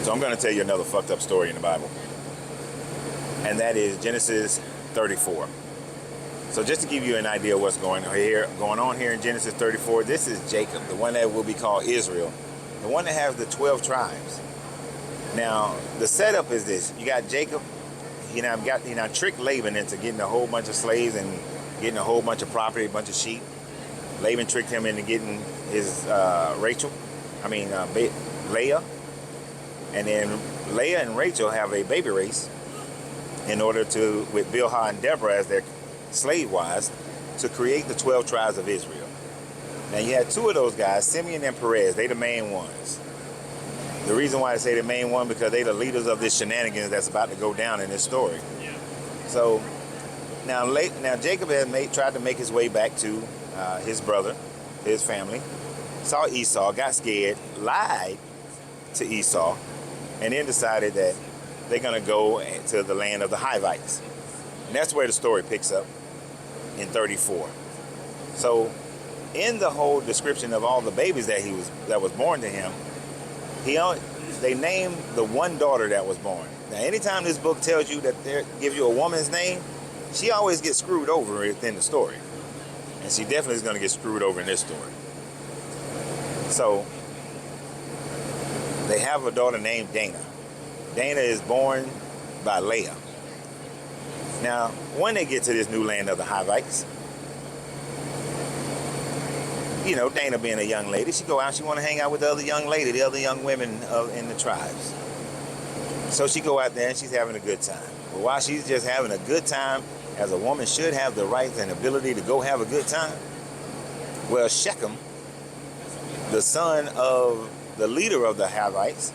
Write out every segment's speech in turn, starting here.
So I'm going to tell you another fucked up story in the Bible. And that is Genesis 34. So just to give you an idea of what's going on here in Genesis 34, this is Jacob, the one that will be called Israel, the one that has the 12 tribes. Now, the setup is this. You got Jacob, tricked Laban into getting a whole bunch of slaves and getting a whole bunch of property, a bunch of sheep. Laban tricked him into getting his Leah. And then Leah and Rachel have a baby race in order to, with Bilhah and Deborah as their slave wives, to create the 12 tribes of Israel. Now you had two of those guys, Simeon and Perez. They the main ones. The reason why I say the main one, because they the leaders of this shenanigans that's about to go down in this story. Yeah. So now Jacob had tried to make his way back to his brother, his family. Saw Esau, got scared, lied to Esau, and then decided that they're going to go to the land of the Hivites. And that's where the story picks up in 34. So in the whole description of all the babies that was born to him, they named the one daughter that was born. Now, anytime this book tells you that gives you a woman's name, she always gets screwed over within the story. And she definitely is going to get screwed over in this story. So they have a daughter named Dina. Dina is born by Leah. Now, when they get to this new land of the Hivites, Dana being a young lady, she go out, she want to hang out with the other young lady, the other young women in the tribes. So she go out there and she's having a good time. But while she's just having a good time, as a woman should have the rights and ability to go have a good time, well, Shechem, the son of the leader of the Hivites,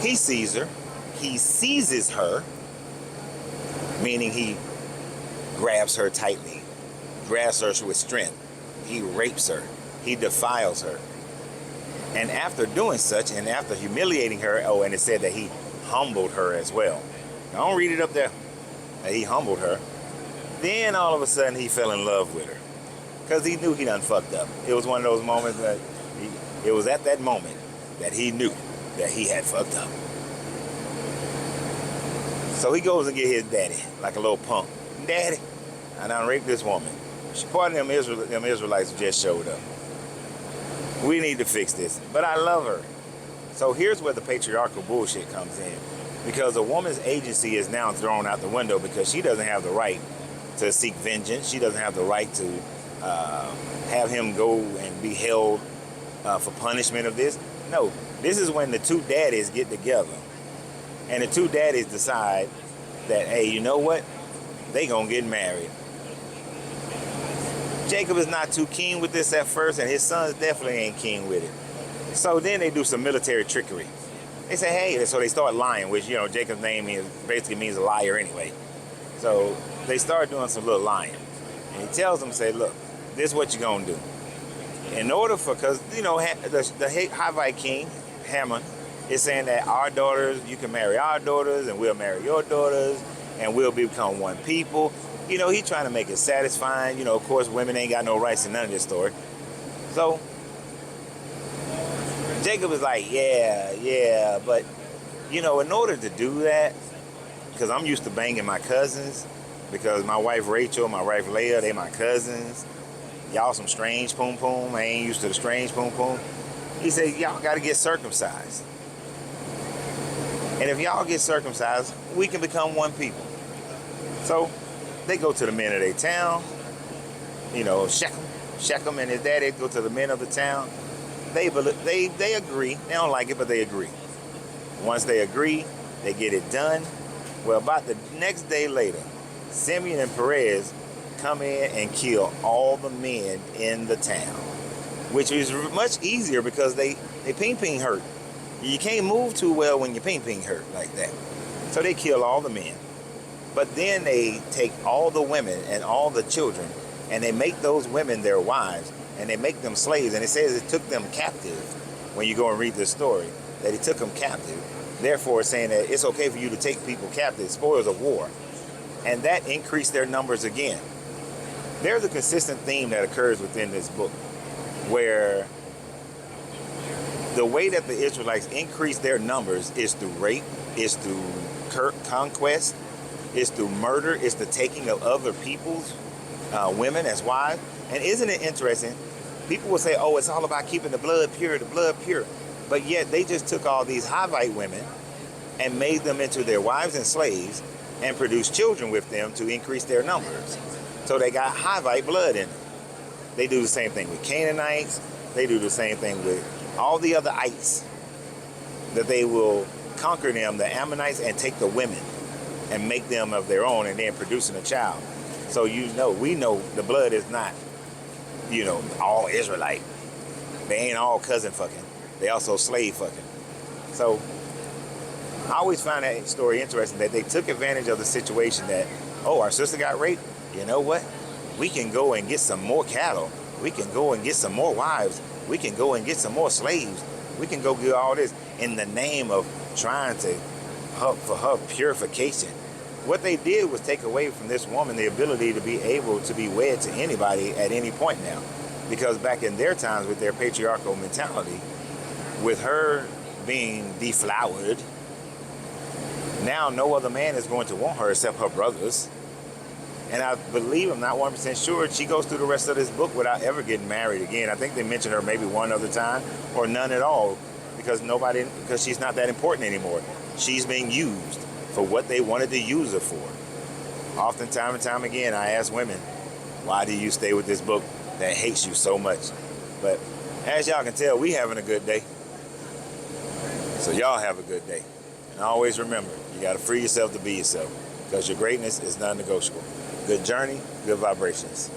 he sees her, he seizes her, meaning he grabs her tightly, grabs her with strength. He rapes her. He defiles her. And after doing such, and after humiliating her, and it said that he humbled her as well. Now, don't read it up there. That he humbled her. Then all of a sudden he fell in love with her. Because he knew he done fucked up. It was one of those moments that it was at that moment that he knew that he had fucked up. So he goes and get his daddy, like a little punk. Daddy, I done raped this woman. Part of them Israelites just showed up. We need to fix this. But I love her. So here's where the patriarchal bullshit comes in. Because a woman's agency is now thrown out the window because she doesn't have the right to seek vengeance. She doesn't have the right to have him go and be held for punishment of this. No, this is when the two daddies get together. And the two daddies decide that, hey, you know what? They gonna get married. Jacob is not too keen with this at first, and his sons definitely ain't keen with it. So then they do some military trickery. They say, hey, so they start lying, which, Jacob's name basically means a liar anyway. So they start doing some little lying. And he tells them, say, look, this is what you're going to do. In order for, because, the Hivite king, Haman, is saying that our daughters, you can marry our daughters, and we'll marry your daughters, and we'll become one people. He's trying to make it satisfying. Of course, women ain't got no rights in none of this story. So Jacob is like, yeah, but, in order to do that, because I'm used to banging my cousins, because my wife Rachel, my wife Leah, they my cousins. Y'all some strange poom poom. I ain't used to the strange poom poom. He said, y'all got to get circumcised. And if y'all get circumcised, we can become one people. So they go to the men of their town, Shechem and his daddy go to the men of the town. They agree. They don't like it, but they agree. Once they agree, they get it done. Well, about the next day later, Simeon and Perez come in and kill all the men in the town, which is much easier because they ping hurt. You can't move too well when your ping hurt like that. So they kill all the men. But then they take all the women and all the children, and they make those women their wives, and they make them slaves. And it says it took them captive. When you go and read this story, that he took them captive. Therefore, it's saying that it's okay for you to take people captive, spoils of war. And that increased their numbers again. There's a consistent theme that occurs within this book, where The way that the Israelites increased their numbers is through rape, is through conquest, is through murder, is the taking of other people's women as wives. And isn't it interesting? People will say, oh, it's all about keeping the blood pure, the blood pure. But yet they just took all these Hivite women and made them into their wives and slaves and produced children with them to increase their numbers. So they got Hivite blood in them. They do the same thing with Canaanites. They do the same thing with all the other ites. That they will conquer them, the Ammonites, and take the women and make them of their own and then producing a child. So we know the blood is not, all Israelite. They ain't all cousin fucking. They also slave fucking. So I always find that story interesting that they took advantage of the situation that, oh, our sister got raped. You know what? We can go and get some more cattle. We can go and get some more wives. We can go and get some more slaves. We can go get all this in the name of trying to for her purification. What they did was take away from this woman the ability to be able to be wed to anybody at any point now. Because back in their times with their patriarchal mentality, with her being deflowered, now no other man is going to want her except her brothers. And I believe, I'm not 100% sure, she goes through the rest of this book without ever getting married again. I think they mention her maybe one other time or none at all because she's not that important anymore. She's being used for what they wanted to use her for. Often, time and time again, I ask women, why do you stay with this book that hates you so much? But as y'all can tell, we having a good day. So y'all have a good day. And always remember, you got to free yourself to be yourself because your greatness is non-negotiable. Good journey, good vibrations.